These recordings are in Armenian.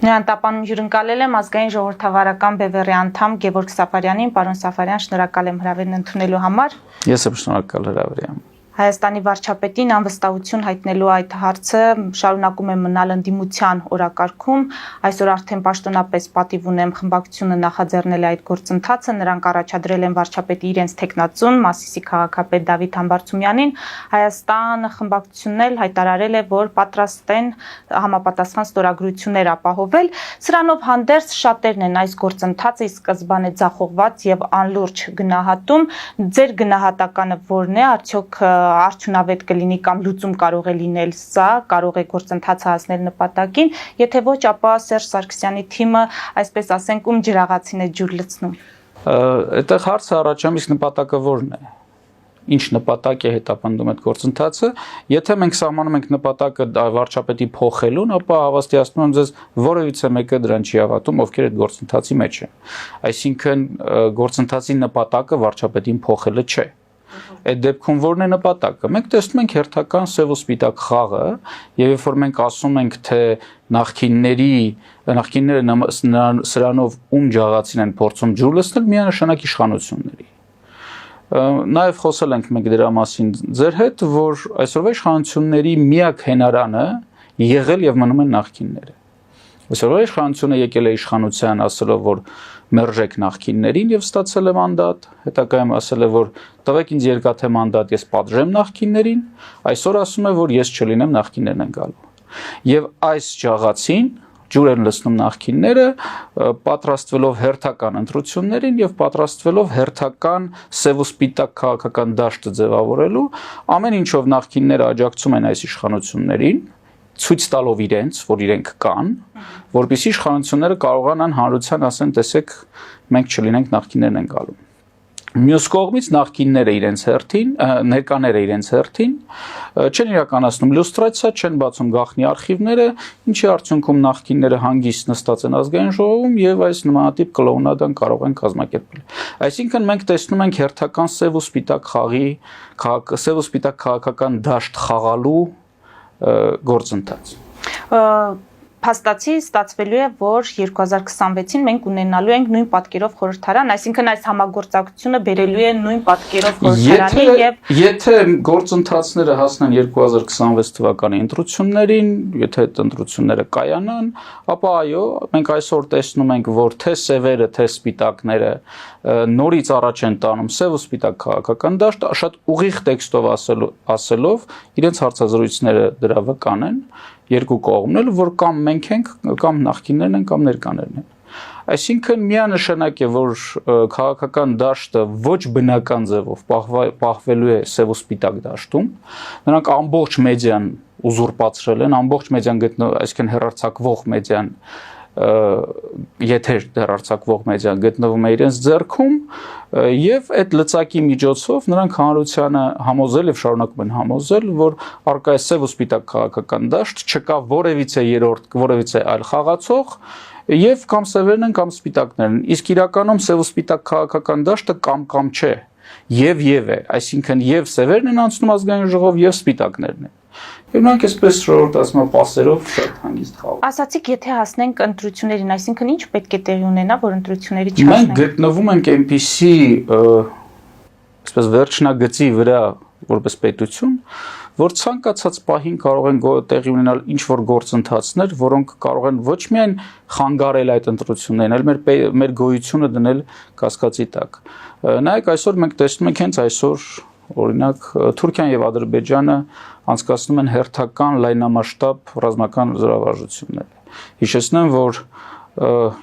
Նրան տապանում հյուրընկալել եմ ազգային ժողովրդավարական բևեռի անդամ Գևորգ Սաֆարյանին, պարոն Սաֆարյան, շնորհակալ եմ հրավերն ընդունելու համար։ Ես եմ շնորհակալ հրավերի համար։ Հայաստանի վարչապետին անվստահություն հայտնելու այդ հարցը շարունակում է մնալ ընդդիմության օրակարգում։ Այսօր արդեն պաշտոնապես պատիվ ունեմ խմբակցությունը նախաձեռնել այդ գործընթացը, նրանք առաջադրել են վարչապետի իրենց թեկնածուն, Մասիսի քաղաքապետ Դավիթ Համբարձումյանին։ Հայաստան խմբակցությունն էլ հայտարարել է, որ պատրաստ են համապատասխան ստորագրություններ ապահովել։ Սրանով հանդերձ շատերն են այս գործընթացը ի սկզբանե ձախողված եւ անլուրջ գնահատում։ Ձեր գնահատականը որն է, արդյոք արդյունավետ կլինի կամ լուծում կարող է լինել սա, կարող է գործընթացը հասնել նպատակին, եթե ոչ, ապա Սերժ Սարգսյանի թիմը, այսպես ասենք, ում ջրաղացին է ջուր լցնում։ Այդտեղ հարցը առաջանում, իսկ նպատակը որն է։ Ինչ նպատակ է հետապնդում այդ գործընթացը, եթե մենք սահմանում ենք նպատակը վարչապետի փոխելուն, ապա հավաստիացնում եմ ձեզ որևիցե մեկը դրան չի հավատում, ովքեր այդ գործընթացի մեջ են։ Այսինքն գործընթացի նպատակը վարչապետին փոխելը չէ։ Այդ դեպքում որն է նպատակը։ Մենք տեսնում ենք հերթական սև ու սպիտակ խաղը, եւ երբ որ մենք ասում ենք, թե նախկինները սրանով ում ջաղացին են փորձում ջուր լցնել, միանշանակ իշխանությունների։ Նաև խոսել ենք մենք դրա մասին ձեր հետ, որ այսօրվա իշխանությունների միակ հենարանը եղել եւ մնում են նախկինները։ Այսօրվա իշխանությունը եկել է իշխանության ասելով, որ մերժեք նախկիններին եւ ստացել է մանդատ, հետագայում ասել է, որ տվեք ինձ երկաթե մանդատ, ես պատժեմ նախկիններին, այսօր ասում է, որ ես չլինեմ, նախկիններն են գալու։ Եվ այս ջաղացին ջուր են լցնում նախկինները, պատրաստվելով հերթական ընտրություններին եւ պատրաստվելով հերթական սև ու սպիտակ քաղաքական դաշտը ձևավորելու, ամեն ինչով նախկինները աջակցում են այս իշխանություններին, ցույց տալով իրենց, որ իրենք կան, որպեսզի իշխանությունները կարողանան հանրության ասեն, տեսեք, մենք չլինենք, նախկիններն են գալու։ Մյուս կողմից նախկինները իրենց հերթին, ներկաները իրենց հերթին չեն իրականացնում լյուստրացիա, չեն բացում գաղտնի արխիվները, ինչի արդյունքում նախկինները հանգիստ նստած են ազգային ժողովում եւ այս նմանատիպ կլոունադան կարող են կազմակերպել։ Այսինքն մենք տեսնում ենք հերթական սև ու սպիտակ խաղի, սև ու սպիտակ քաղաքական դաշտ խաղալու գործընթաց։ Փաստացի ստացվելու է, որ 2026-ին մենք ունենալու ենք նույն պատկերով խորհրդարան, այսինքն այս համագործակցությունը բերելու է նույն պատկերով խորհրդարանի եւ եթե գործընթացները հասնեն 2026 թվականի ընտրություններին, եթե այդ ընտրությունները կայանան, ապա այո, մենք այսօր տեսնում ենք, որ թե սևերը, թե սպիտակները նորից առաջ են տանում սև ու սպիտակ քաղաքական դաշտ, շատ ուղիղ տեքստով ասելով իրենց հարցազրույցները դրա վկան են երկու կողմն էլ, որ կամ մենք ենք, կամ նախկիններն են, կամ ներկաներն են։ Այսինքն միանշանակ է, որ քաղաքական դաշտը ոչ բնական ձևով պահվելու է սև ու սպիտակ դաշտում, նրանք ամբողջ մեդիան ուզուրպացրել են, ամբողջ մեդիան այսինքն հեռարձակվող մեդիան եթեր հեռարձակվող մեդիան գտնվում է իրենց ձեռքում եւ այդ լծակի միջոցով նրանք հանրությանը համոզել եւ շարունակում են համոզել, որ արկա է սև ու սպիտակ քաղաքական դաշտ, չկա որևիցե երրորդ, որևիցե այլ խաղացող եւ կամ սևերն են կամ սպիտակներն են, իսկ իրականում սև ու սպիտակ քաղաքական դաշտը կամ չէ, եւ է, այսինքն եւ սևերն են անցնում ազգային ժողով եւ սպիտակներն են։ Եվ նրանք այսպես շորոտացման պասերով շատ հանգիստ խաղում։ Ասացիք, եթե հասնենք ընտրություններին, այսինքն ինչ պետք է տեղի ունենա, որ ընտրությունների չհասնենք։ Մենք գտնվում ենք այնպիսի, այսպես վերջնագծի վրա, որպես պետություն, որ ցանկացած պահին կարող են տեղի ունենալ ինչ որ գործընթացներ, որոնք կարող են ոչ միայն խանգարել այդ ընտրություններին, այլ մեր գոյությունը դնել կասկածի տակ։ Նայեք, այսօր մենք տեսնում ենք հենց այսօր օրինակ Թուրքիան եւ Ադրբեջանը անցկացնում են հերթական լայնամասշտաբ ռազմական զորավարժություններ։ Հիշեցնեմ, որ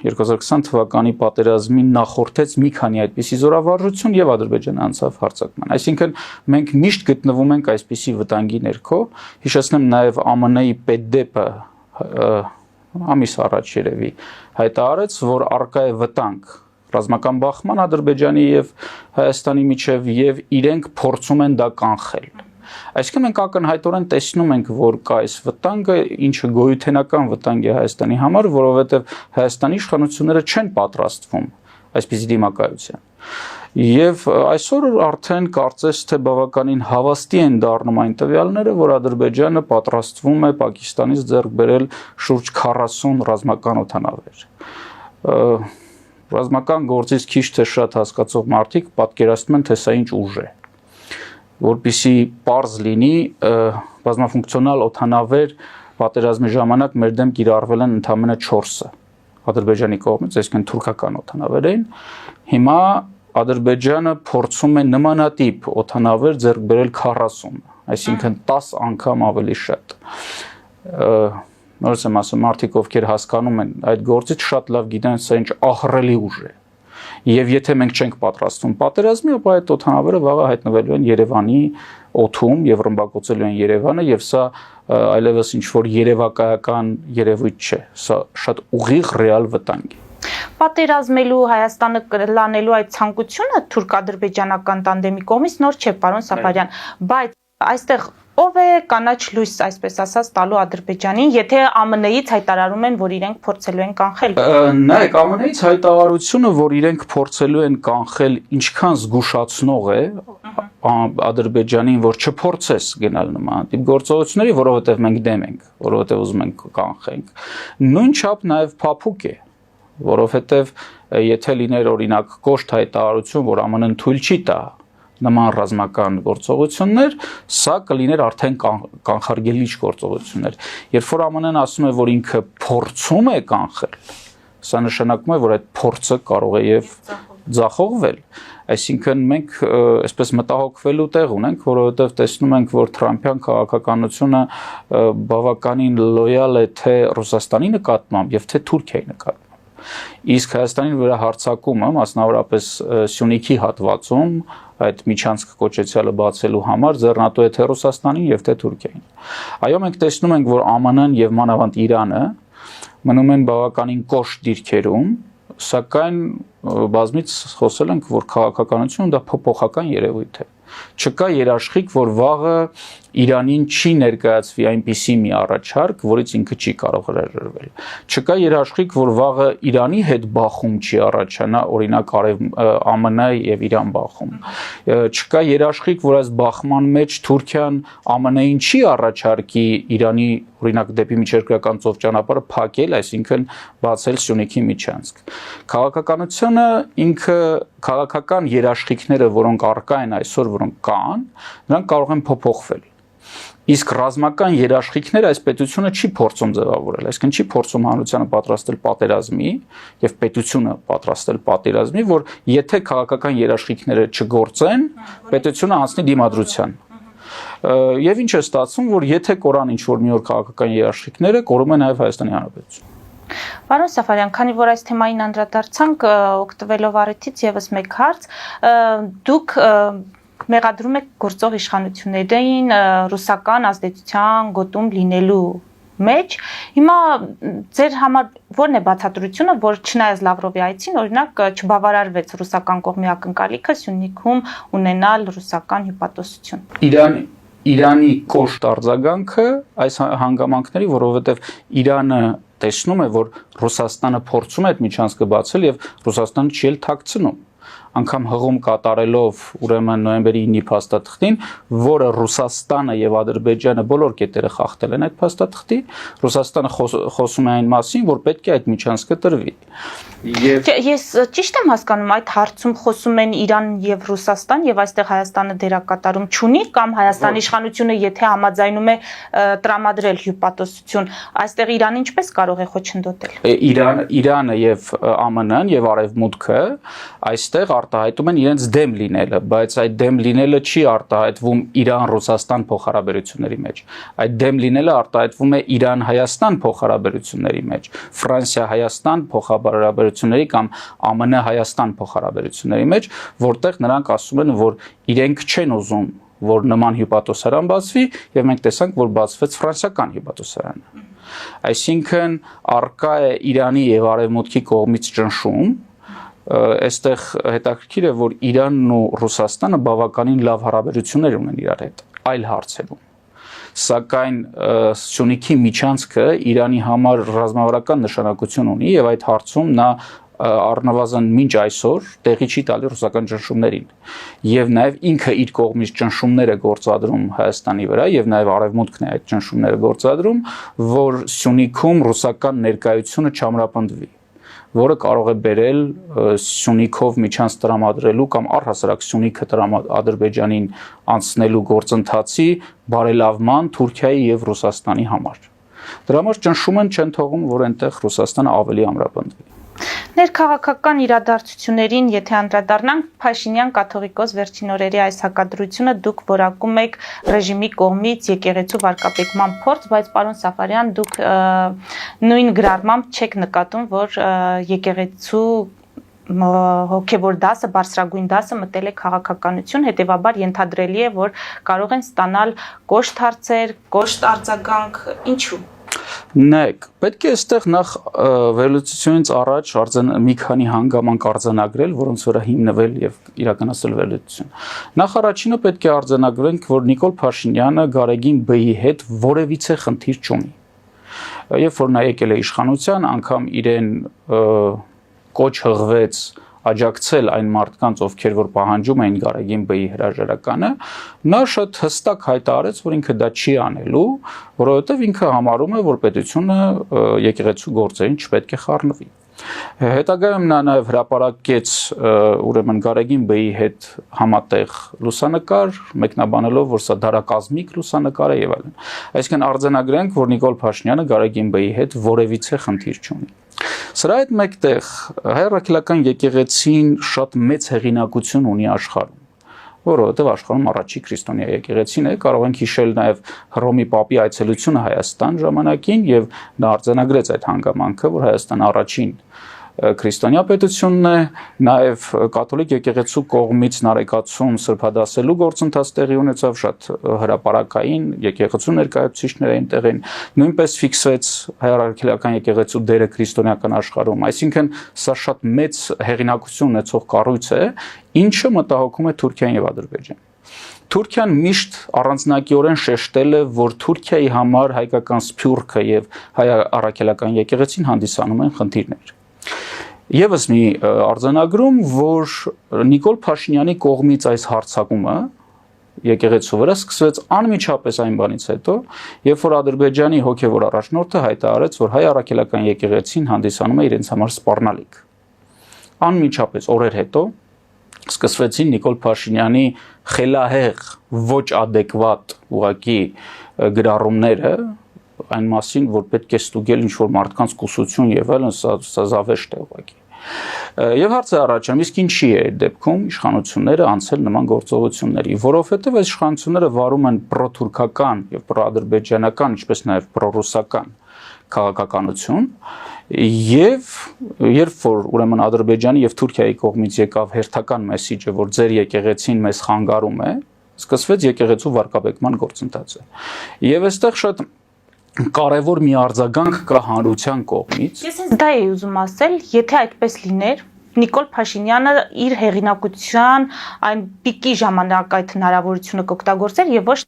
2020 թվականի պատերազմին նախորդեց մի քանի այդպիսի զորավարժություն եւ Ադրբեջանը անցավ հարձակման։ Այսինքն մենք միշտ գտնվում ենք այսպիսի վտանգի ներքո։ Հիշեցնեմ նաեւ ԱՄՆ-ի պետդեպը ամիս առաջ երևի հայտարարեց, որ արկա է վտանգ ռազմական բախման Ադրբեջանի եւ Հայաստանի միջև եւ իրենք փորձում են դա կանխել։ Այսինքն մենք ակնհայտորեն տեսնում ենք, որ կա այս վտանգը, ինչը գոյութենական վտանգ է Հայաստանի համար, որովհետեւ Հայաստանի իշխանությունները չեն պատրաստվում այսպիսի դիմակայության։ Եվ այսօր արդեն կարծես թե բավականին հավաստի են դառնում այն տվյալները, որ Ադրբեջանը պատրաստվում է Պակիստանից ձեռք բերել շուրջ 40 ռազմական օդանավեր։ Ռազմական գործից քիչ թե շատ հասկացող մարդիկ պատկերացնում են, թե սա ինչ ուժ է։ Որպեսզի պարզ լինի, բազմաֆունկցիոնալ օդանավեր պատերազմի ժամանակ մեր դեմ կիրառվել են ընդամենը 4-ը Ադրբեջանի կողմից, այսինքն թուրքական օդանավեր էին։ Հիմա Ադրբեջանը փորձում է նմանատիպ օդանավեր ձեռք բերել 40, այսինքն 10 անգամ ավելի շատ։ Նորից եմ ասում, մարդիկ ովքեր հասկանում են այդ գործից շատ լավ գիտեն, սա ինչ ահռելի ուժ է։ Եվ եթե մենք չենք պատրաստվում պատերազմի, ապա այդ օդանավերը վաղը հայտնվելու են Երևանի օդում եւ ռմբակոծելու են Երևանը, եւ սա այլևս ինչ որ երևակայական երևույթ չէ, սա շատ ուղիղ ռեալ վտանգ է։ Պատերազմելու Հայաստանը կլանելու այդ ցանկությունը թուրք-ադրբեջանական տանդեմի կողմից նոր չէ, պարոն Սաֆարյան, բայց այստեղ ով է կանաչ լույս, այսպես ասած, տալու Ադրբեջանին, եթե ԱՄՆ-ից հայտարարում են, որ իրենք փորձելու են կանխել։ Նայեք, ԱՄՆ-ից հայտարարությունը, որ իրենք փորձելու են կանխել, ինչքան զգուշացնող է Ադրբեջանին, որ չփորձես գնալ նման տիպ գործողությունների, որովհետև մենք դեմ ենք, որովհետև ուզում ենք կանխենք։ Նույն չափ նաև փափուկ է, որովհետև եթե լիներ օրինակ կոշտ հայտարարություն, որ ԱՄՆ-ն թույլ չի տա նման ռազմական գործողություններ, սա կլիներ արդեն կանխարգելիչ գործողություններ։ Երբ որ ԱՄՆ-ն ասում է, որ ինքը փորձում է կանխել, սա նշանակում է, որ այդ փորձը կարող է եւ ձախողվել։ Այսինքն մենք այսպես մտահոգվելու տեղ ունենք, որովհետև տեսնում ենք, որ Թրամփյան քաղաքականությունը բավականին լոյալ է թե Ռուսաստանի նկատմամբ եւ թե Թուրքիայի նկատմամբ։ Իսկ Հայաստանի վրա հարձակումը, մասնավորապես Սյունիքի հատվածում, այդ միջանցք կոչեցյալը բացելու համար ձեռնատու է թե Ռուսաստանին եւ թե Թուրքիային։ Այո, մենք տեսնում ենք, որ ԱՄՆ-ն եւ մանավանդ Իրանը մնում են բավականին կոշտ դիրքերում, սակայն բազմից խոսել ենք, որ քաղաքականությունը դա փոփոխական երևույթ է։ Չկա երաշխիք, որ վաղը Իրանին չի ներկայացվի այնպիսի մի առաջարկ, որից ինքը չի կարող հրաժարվել։ Չկա երաշխիք, որ վաղը Իրանի հետ բախում չի առաջանա, օրինակ ԱՄՆ եւ Իրան բախում։ Չկա երաշխիք, որ այս բախման մեջ Թուրքիան ԱՄՆ-ին չի առաջարկի Իրանի օրինակ դեպի միջերկրական ծով ճանապարհը փակել, այսինքն բացել Սյունիքի միջանցք։ Քաղաքականությունը ինքը քաղաքական երաշխիքները, որոնք առկա են այսօր, որոնք կան, նրանք կարող են փոփոխվել։ Իսկ ռազմական երաշխիքները այս պետությունը չի փորձում ձևավորել, այսինքն չի փորձում հանրությանը պատրաստել պատերազմի եւ պետությունը պատրաստել պատերազմի, որ եթե քաղաքական երաշխիքները չգործեն, պետությունը անցնի դիմադրության։ Եվ ինչ է ստացվում, որ եթե կորան ինչ-որ մի օր քաղաքական երաշխիքները, կորում է նաև Հայաստանի Հանրապետությունը։ Պարոն Սաֆարյան, քանի որ այս թեմային անդրադարձանք, օգտվելով առիթից եւս մեկ հարց, դուք մեղադրում եք գործող իշխանություններին ռուսական ազդեցության գոտում լինելու մեջ։ Հիմա ձեր համար ո՞րն է բացատրությունը, որ չնայած Լավրովի այցին, օրինակ, չբավարարվեց ռուսական կողմի ակնկալիքը Սյունիքում ունենալ ռուսական հյուպատոսություն։ Իրանի կոշտ արձագանքը այս հանգամանքների, որովհետև Իրանը տեսնում է, որ Ռուսաստանը փորձում է այդ միջանցքը բացել եւ Ռուսաստանը չի էլ թաքցնում։ Անգամ հղում կատարելով ուրեմն նոյեմբերի 9-ի փաստաթղթին, որը Ռուսաստանը եւ Ադրբեջանը բոլոր կետերը խախտել են այդ փաստաթղթի, Ռուսաստանը խոսում է այն մասին, որ պետք է այդ միջանցքը տրվի։ Ես ճիշտ եմ հասկանում, այդ հարցում խոսում են Իրան եւ Ռուսաստան եւ այստեղ Հայաստանը դերակատարում չունի կամ Հայաստանի իշխանությունը եթե համաձայնում է տրամադրել հյուպատոսություն, այստեղ Իրանը ինչպես կարող է խոչընդոտել։ Իրանը եւ ԱՄՆ-ն եւ Արևմուտքը այստեղ արտահայտում են իրենց դեմ լինելը, բայց այդ դեմ լինելը չի արտահայտվում Իրան-Ռուսաստան փոխհարաբերությունների մեջ։ Այդ դեմ լինելը արտահայտվում է Իրան-Հայաստան փոխհարաբերությունների մեջ, Ֆրանսիա-Հայաստան փոխհարաբերությունների կամ ԱՄՆ-Հայաստան փոխհարաբերությունների մեջ, որտեղ նրանք ասում են, որ իրենք չեն ուզում, որ նման հյուպատոսարան բացվի, եւ մենք տեսանք, որ բացվեց ֆրանսիական հյուպատոսարանը։ Այսինքն արկա է Իրանի եւ Արևմուտքի կողմից ճնշում։ Այստեղ հետաքրքիր է, որ Իրանն ու Ռուսաստանը բավականին լավ հարաբերություններ ունեն իրար հետ այլ հարցերում։ Սակայն Սյունիքի միջանցքը Իրանի համար ռազմավարական նշանակություն ունի եւ այդ հարցում նա առնվազն մինչ այսօր տեղի չի տալի ռուսական ճնշումներին եւ նաեւ ինքը իր կողմից ճնշումներ է գործադրում Հայաստանի վրա եւ նաեւ արևմուտքն է այդ ճնշումները գործադրում, որ Սյունիքում ռուսական ներկայությունը չամրապնդվի, որը կարող է բերել Սյունիքով միջանց տրամադրելու կամ առհասարակ Սյունիքը Ադրբեջանին անցնելու գործընթացի բարելավման Թուրքիայի եւ Ռուսաստանի համար։ Դրա համար ճնշում են չեն թողում, որ այնտեղ Ռուսաստանը ավելի ամրապնդվի։ Ներքաղաքական իրադարձություններին, եթե անդրադառնանք, Փաշինյան կաթողիկոս վերջին օրերի այս հակադրությունը դուք որակում եք ռեժիմի կողմից եկեղեցու վարկաբեկման փորձ, բայց պարոն Սաֆարյան, դուք նույն գրառմամբ չեք նկատում, որ եկեղեցու հոգևոր դասը, բարձրագույն դասը մտել է քաղաքականություն, հետևաբար ենթադրելի է, որ կարող են ստանալ կոշտ հարցեր, կոշտ արձագանք, ինչու։ Նայեք, պետք է այստեղ նախ վերլուծությունից առաջ մի քանի հանգամանք արձանագրել, որոնց վրա հիմնվել եւ իրականացնել վերլուծություն։ Նախ առաջինը պետք է արձանագրենք, որ Նիկոլ Փաշինյանը Գարեգին Բ-ի հետ որևիցե խնդիր չունի։ Երբ որ նա եկել է իշխանության, անգամ իրեն կոչ հղվեց աջակցել այն մարդկանց, ովքեր որ պահանջում էին Գարեգին Բ-ի հրաժարականը, նա շատ հստակ հայտարարեց, որ ինքը դա չի անելու, որովհետև ինքը համարում է, որ պետությունը եկեղեցու գործերին չպետք է խառնվի։ Հետագայում նա նաև հրապարակեց ուրեմն Գարեգին Բ-ի հետ համատեղ լուսանկար, մեկնաբանելով, որ սա դարակազմիկ լուսանկար է եւ այլն։ Այսինքն արձանագրենք, որ Նիկոլ Փաշինյանը Գարեգին Բ-ի հետ որևիցե խնդիր չունի։ Սրա հետ մեկտեղ հայ առաքելական եկեղեցին շատ մեծ հեղինակություն ունի աշխարհում, որովհետև աշխարհում առաջի քրիստոնյա եկեղեցին է, կարող ենք հիշել նաև Հռոմի Պապի այցելությունը Հայաստան ժամանակին եւ նա արձանագրեց այդ հանգամանքը, որ Հայաստանը առաջին քրիստոնյա պետությունն է, նաև կաթոլիկ եկեղեցու կողմից նարեկացում սրբադասելու գործընթաց տեղի ունեցավ, շատ հրապարակային եկեղեցու ներկայացուցիչներ էին տեղին, նույնպես ֆիքսվեց հայ առաքելական եկեղեցու դերը քրիստոնեական աշխարհում, այսինքն սա շատ մեծ հեղինակություն ունեցող կառույց է, ինչը մտահոգում է Թուրքիան եւ Ադրբեջանը։ Թուրքիան միշտ առանձնակիորեն շեշտել է, որ Թուրքիայի համար հայկական սփյուռքը եւ հայ առաքելական եկեղեցին հանդիսանում են խնդիրներ։ Եվս մի արձանագրում, որ Նիկոլ Փաշինյանի կողմից այս հարձակումը եկեղեցու վրա սկսվեց անմիջապես այն բանից հետո, երբ որ Ադրբեջանի հոգևոր առաջնորդը հայտարարեց, որ հայ առաքելական եկեղեցին հանդիսանում է իրենց համար սպառնալիք։ Անմիջապես օրեր հետո սկսվեցին Նիկոլ Փաշինյանի խելահեղ, ոչ ադեկվատ ուղղակի գրառումները այն մասին, որ պետք է ստուգել ինչ-որ մարդկանց կուսություն եւ այլն, սա զավեշտ է ուղղակի։ Եվ հարցը առաջանում, իսկ ինչի է այդ դեպքում իշխանությունները անցել նման գործողությունների, որովհետեւ այս իշխանությունները վարում են պրոթուրքական եւ պրոադրբեջանական, ինչպես նաեւ պրոռուսական քաղաքականություն, եւ երբ որ ուրեմն Ադրբեջանի եւ Թուրքիայի կողմից եկավ հերթական մեսիջը, որ ձեր եկեղեցին մեզ խանգարում է, սկսվեց եկեղեցու վարկաբեկման գործընթացը։ Եվ այստեղ շատ կարևոր մի արձագանք կա հանրության կողմից։ Ես ինձ դա էի ուզում ասել, եթե այդպես լիներ, Նիկոլ Փաշինյանը իր հեղինակության այն պիկի ժամանակ այդ հնարավորությունը կօգտագործեր եւ ոչ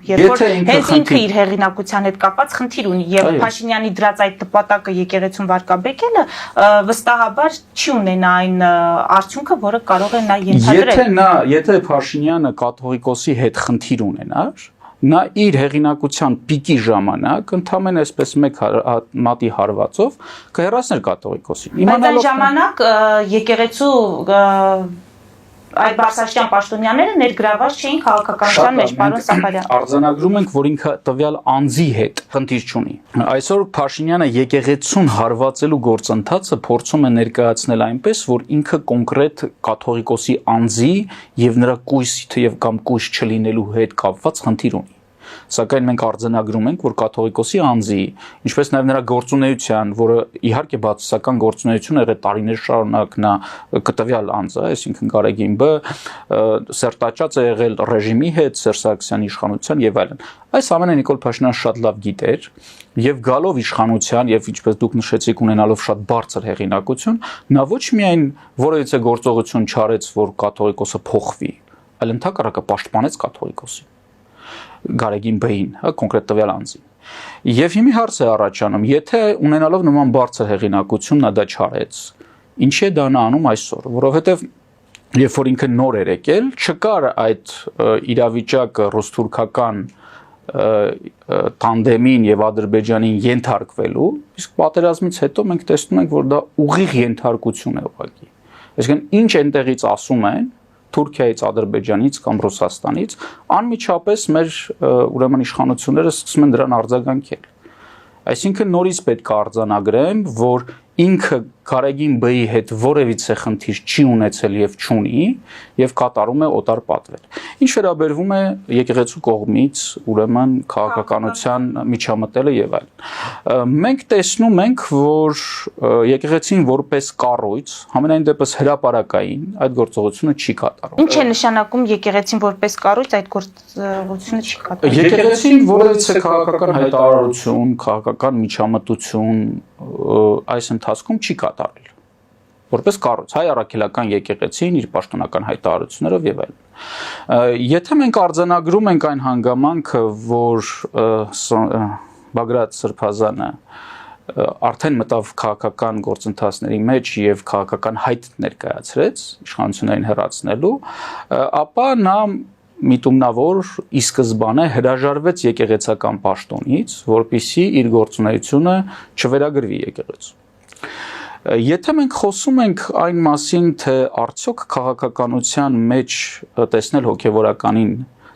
երբ որ հենց ինքը իր հեղինակության հետ կապած խնդիր ունի եւ Փաշինյանի դրած այդ նպատակը եկեղեցուն վարկաբեկելը վստահաբար չի ունենա այն արդյունքը, որը կարող է նա ենթադրել։ Եթե Փաշինյանը կաթողիկոսի հետ խնդիր ունենար, նա իր հեղինակության պիկի ժամանակ ընդամենը այսպես մեկ մատի հարվածով կհեռացներ կաթողիկոսին։ Բայց այն ժամանակ եկեղեցու այդ բարձրաստիճան պաշտոնյաները ներգրաված չէին քաղաքականության մեջ, պարոն Սաֆարյան։ Արձանագրում ենք, որ ինքը տվյալ անձի հետ խնդիր չունի։ Այսօր Փաշինյանը եկեղեցուն հարվածելու գործընթացը փորձում է ներկայացնել այնպես, որ ինքը կոնկրետ կաթողիկոսի անձի եւ նրա կույս թեև կամ կույս չլինելու հետ կապված խնդիր ունի։ Սակայն մենք արձանագրում ենք, որ կաթողիկոսի անձի, ինչպես նաև նրա գործունեության, որը իհարկե բացասական գործունեություն եղել տարիներ շարունակ նա կտվյալ անձը, այսինքն Գարեգին Բ, սերտաճած է եղել ռեժիմի հետ, Սերժ Սարգսյանի իշխանության եւ այլն։ Այս ամենը Նիկոլ Փաշինյանը շատ լավ գիտեր եւ գալով իշխանության եւ ինչպես դուք նշեցիք ունենալով շատ բարձր հեղինակություն, նա ոչ միայն որևիցե գործողություն չարեց, որ կաթողիկոսը փոխվի, այլ ընդհակառակը պաշտպանեց կաթողիկոսին։ Գարեգին Բ-ին, կոնկրետ տվյալ անձին։ Եվ հիմի հարց է առաջանում, եթե ունենալով նման բարձր հեղինակություն նա դա չարեց, Ինչի է դա նա անում այսօր, որովհետև երբ որ ինքը նոր էր եկել, չկար այդ իրավիճակը ռուս-թուրքական տանդեմին եւ Ադրբեջանին ենթարկվելու, իսկ պատերազմից հետո մենք տեսնում ենք, որ դա ուղիղ ենթարկություն է ուղղակի։ Այսինքն ինչ այնտեղից ասում են Թուրքիայից, Ադրբեջանից կամ Ռուսաստանից, անմիջապես մեր ուրեմն իշխանությունները սկսում են դրան արձագանքել։ Այսինքն նորից պետք է արձանագրեմ, որ ինքը Ղարեգին Բ-ի հետ որևիցե խնդիր չի ունեցել եւ չունի եւ կատարում է օտար պատվեր։ Ինչ վերաբերվում է եկեղեցու կողմից ուրեմն քաղաքականության միջամտելը եւ այլն։ Մենք տեսնում ենք, որ եկեղեցին որպես կառույց, համենայն դեպս հրապարակային այդ գործողությունը չի կատարում։ Ինչ է նշանակում եկեղեցին որպես կառույց այդ գործողությունը չի կատարում։ Եկեղեցին որևիցե քաղաքական հայտարարություն, քաղաքական միջամտություն այս ընթացքում չի կատարել որպես կառույց հայ առաքելական եկեղեցին իր պաշտոնական հայտարարություններով եւ այլն։ Եթե մենք արձանագրում ենք այն հանգամանքը, որ Բագրատ Սրբազանը արդեն մտավ քաղաքական գործընթացների մեջ եւ քաղաքական հայտ ներկայացրեց իշխանություններին հեռացնելու, ապա նա միտումնավոր ի սկզբանե հրաժարվեց եկեղեցական պաշտոնից, որպեսզի իր գործունեությունը չվերագրվի եկեղեցու։ Եթե մենք խոսում ենք այն մասին, թե արդյոք քաղաքականության մեջ տեսնել հոգևորականին,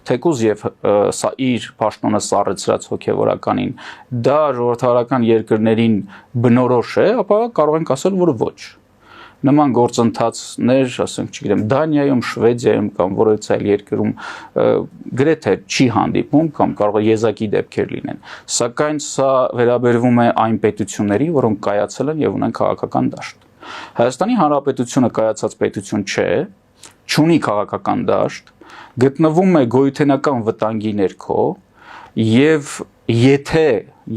թեկուզ եւ սա իր պաշտոնը սառեցրած հոգևորականին, դա ժողովրդավարական երկրներին բնորոշ է, ապա կարող ենք ասել, որ ոչ։ Նման գործընթացներ, ասենք, չգիտեմ, Դանիայում, Շվեդիայում կամ որևէ այլ երկրում գրեթե չի հանդիպում կամ կարող է եզակի դեպքեր լինեն։ Սակայն սա վերաբերվում է այն պետությունների, որոնք կայացել են եւ ունեն քաղաքական դաշտ։ Հայաստանի Հանրապետությունը կայացած պետություն չէ, չունի քաղաքական դաշտ, գտնվում է գոյութենական վտանգի ներքո եւ եթե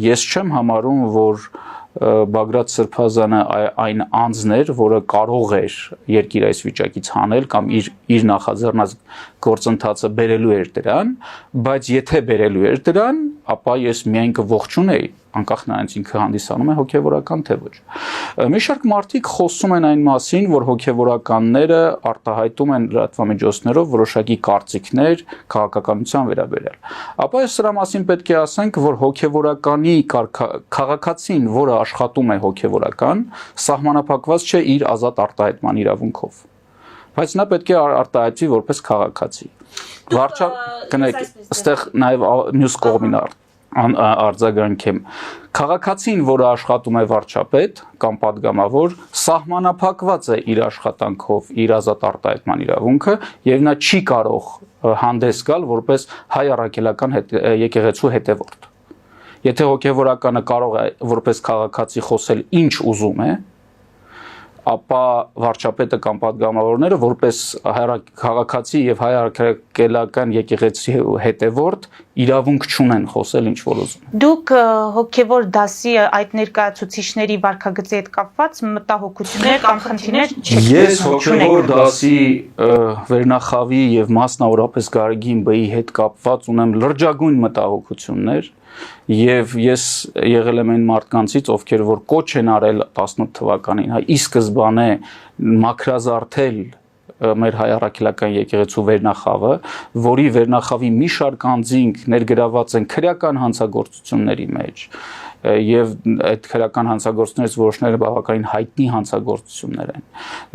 ես չեմ համարում, որ Բագրատ Սրբազանը այն անձն էր, որը կարող էր երկիր այս վիճակից հանել կամ իր նախաձեռնած գործընթացը բերելու էր դրան, բայց եթե բերելու էր դրան, ապա ես միայն կողջունեի, անկախ նրանից ինքը հանդիսանում է հոգևորական թե ոչ։ Մի շարք մարդիկ խոսում են այն մասին, որ հոգևորականները արտահայտում են լրատվամիջոցներով որոշակի կարծիքներ քաղաքականության վերաբերյալ։ Ապա այս սրա մասին պետք է ասենք, որ հոգևորականի քաղաքացին, որը աշխատում է հոգևորական, սահմանափակված չէ իր ազատ արտահայտման իրավունքով։ Բայց նա պետք է արտահայտվի որպես քաղաքացի։ Կներեք, այստեղ նաև մյուս կողմին արձագանքեմ։ Քաղաքացին, որը աշխատում է վարչապետ կամ падգամավոր, սահմանափակված է իր աշխատանքով իր ազատ արտահայտման իրավունքը եւ նա չի կարող հանդես գալ որպես հայ առաքելական եկեղեցու հետևորդ։ Եթե հոգևորականը կարող է որպես քաղաքացի խոսել ինչ ուզում է, ապա վարչապետը կամ падգամավորները որպես քաղաքացի եւ հայ առաքելական եկեղեցի հետևորդ իրավունք չունեն խոսել ինչ որ ուզում։ Դուք հոգևոր դասի այդ ներկայացուցիչների վարքագծի հետ կապված մտահոգություններ կամ խնդիրներ չեք։ Ես հոգևոր դասի վերնախավի եւ մասնավորապես Ղարեգին Բ-ի հետ կապված ունեմ լրջագույն մտահոգություններ եւ ես եղել եմ այն մարդկանցից, ովքեր որ կոչ են արել 18 թվականին, հա ի սկզբանե մաքրազարդել մեր հայ առաքելական եկեղեցու վերնախավը, որի վերնախավի մի շարք անձինք ներգրաված են քրեական հանցագործությունների մեջ եւ այդ քրեական հանցագործություններից որոշները բավականին հայտնի հանցագործություններ են։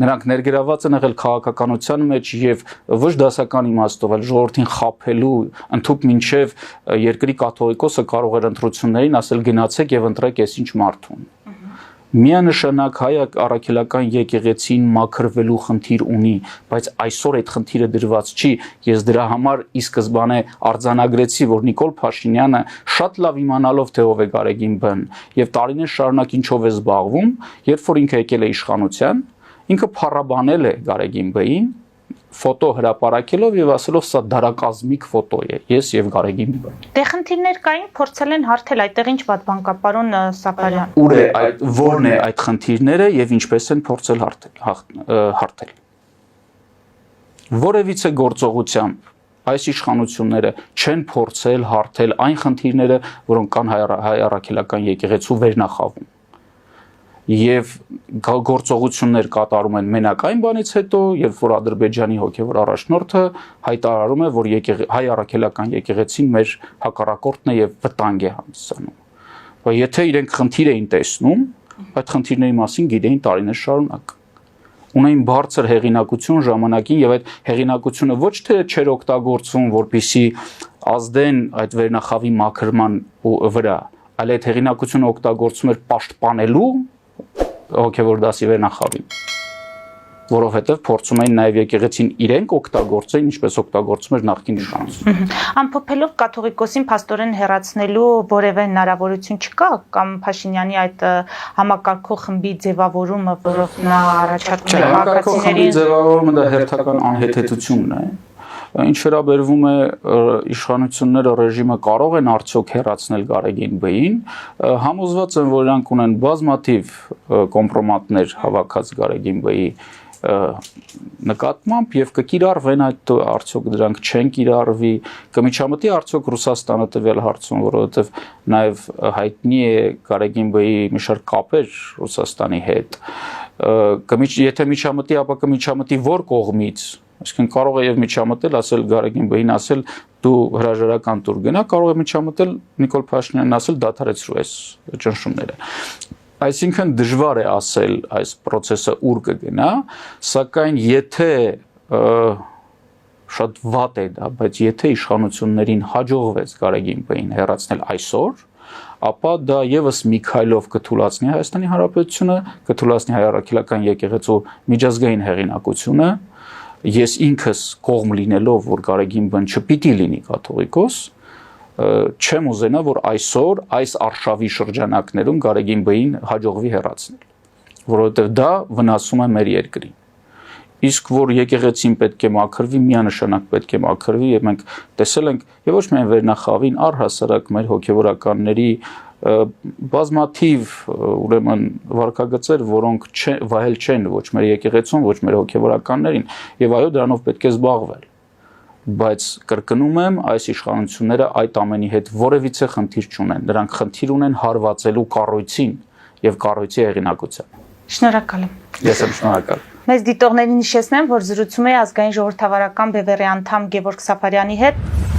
Նրանք ներգրաված են եղել քաղաքականության մեջ եւ ոչ դասական իմաստով, այլ ժողովրդին խաբելու, ընդհանուր մինչեւ երկրի կաթողիկոսը կարող էր ընտրություններին ասել գնացեք եւ ընտրեք այսինչ մարդուն։ Միանշանակ հայ առաքելական եկեղեցին մաքրվելու խնդիր ունի, բայց այսօր այդ խնդիրը դրված չի։ Ես դրա համար ի սկզբանե արձանագրեցի, որ Նիկոլ Փաշինյանը շատ լավ իմանալով թե ով է Ղարեգին Բ-ն եւ տարիներ շարունակ ինչով է զբաղվում, երբ որ ինքը եկել է իշխանության, ինքը փառաբանել է Ղարեգին Բ-ին, ֆոտո հրապարակելով եւ ասելով սա դարակազմիկ ֆոտո է, ես եւ Ղարեգին Բ։ Դե խնդիրներ կային, փորձել են հարթել, այդտեղ ինչ պատվան կա, պարոն Սաֆարյան։ Ուր է այդ, որն է այդ խնդիրները եւ ինչպես են փորձել հարթել։ Որևիցե գործողությամբ այս իշխանությունները չեն փորձել հարթել այն խնդիրները, որոնք կան հայ առաքելական եկեղեցու վերնախավում։ եւ գործողություններ կատարում են մենակ այն բանից հետո, երբ որ Ադրբեջանի հոգևոր առաջնորդը հայտարարում է, որ հայ առաքելական եկեղեցին մեր հակառակորդն է եւ վտանգ է հանդիսանում։ Բայց եթե իրենք խնդիր էին տեսնում, այդ խնդիրների մասին գիտեին տարիներ շարունակ։ Ունեին բարձր հեղինակություն ժամանակին եւ այդ հեղինակությունը ոչ թե չէր օգտագործվում, որպեսզի ազդեն այդ վերնախավի մաքրման վրա, այլ այդ հեղինակությունը օգտագործվում էր պաշտպանելու հոգևոր դասի վերնախավին, որովհետև փորձում էին նաև եկեղեցին իրենք օգտագործել, ինչպես օգտագործում էր նախկին իշխանությունը։ Ամփոփելով կաթողիկոսին փաստորեն հեռացնելու որևէ հնարավորություն չկա կամ Փաշինյանի այդ համակարգող խմբի ձևավորումը, որով նա առաջարկում է քաղաքացիներին ձևավորումը դա հերթական անհեթեթությունն է։ Ինչ վերաբերվում է իշխանությունները ռեժիմը կարող են արդյոք հեռացնել Գարեգին Բ-ին, համոզված եմ, որ նրանք ունեն բազմաթիվ կոմպրոմատներ հավաքած Գարեգին Բ-ի նկատմամբ եւ կկիրառվեն այդ արդյոք դրանք չեն կիրառվի, կմիջամտի արդյոք Ռուսաստանը տվյալ հարցում, որովհետեւ նաեւ հայտնի է Գարեգին Բ-ի մի շարք կապեր Ռուսաստանի հետ։ Եթե միջամտի, ապա կմիջամտի որ կողմից, այսինքն կարող է եւ միջամտել, ասել Գարեգին Բ-ին, ասել դու հրաժարական տուր գնա, կարող է միջամտել Նիկոլ Փաշինյանն ասել դադարեցրու այս ճնշումները։ Այսինքն դժվար է ասել այս process-ը ուր կգնա, սակայն եթե շատ վատ է դա, բայց եթե իշխանություններին հաջողվեց Գարեգին Բ-ին հեռացնել այսօր, ապա դա եւս մի քայլով կթուլացնի Հայաստանի Հանրապետությունը, կթուլացնի հայ առաքելական եկեղեցու միջազգային հեղինակությունը։ Ես ինքս կողմ լինելով, որ Գարեգին Բ-ն չպիտի լինի կաթողիկոս, չեմ ուզենա, որ այսօր այս արշավի շրջանակներում Գարեգին Բ-ին հաջողվի հեռացնել, որովհետև դա վնասում է մեր երկրին։ Իսկ որ եկեղեցին պետք է մաքրվի, միանշանակ պետք է մաքրվի, եւ մենք տեսել ենք, եւ ոչ միայն վերնախավին, առհասարակ մեր հոգեվորականների բազմաթիվ ուրեմն վարկագծեր, որոնք վահել չեն ոչ մեր եկեղեցուն, ոչ մեր հոգեվորականներին, եւ այո, դրանով պետք է զբաղվել։ Բայց կրկնում եմ, այս իշխանությունները այդ ամենի հետ որևիցե խնդիր չունեն, նրանք խնդիր ունեն հարվածելու կառույցին եւ կառույցի հեղինակությանը։ Շնորհակալ եմ։ Ես եմ շնորհակալ։ Մեզ դիտողներին հիշեցնեմ, որ զրուցում է ազգային ժողովրդավարական բևեռի անդամ Գևորգ Սաֆարյանի հետ։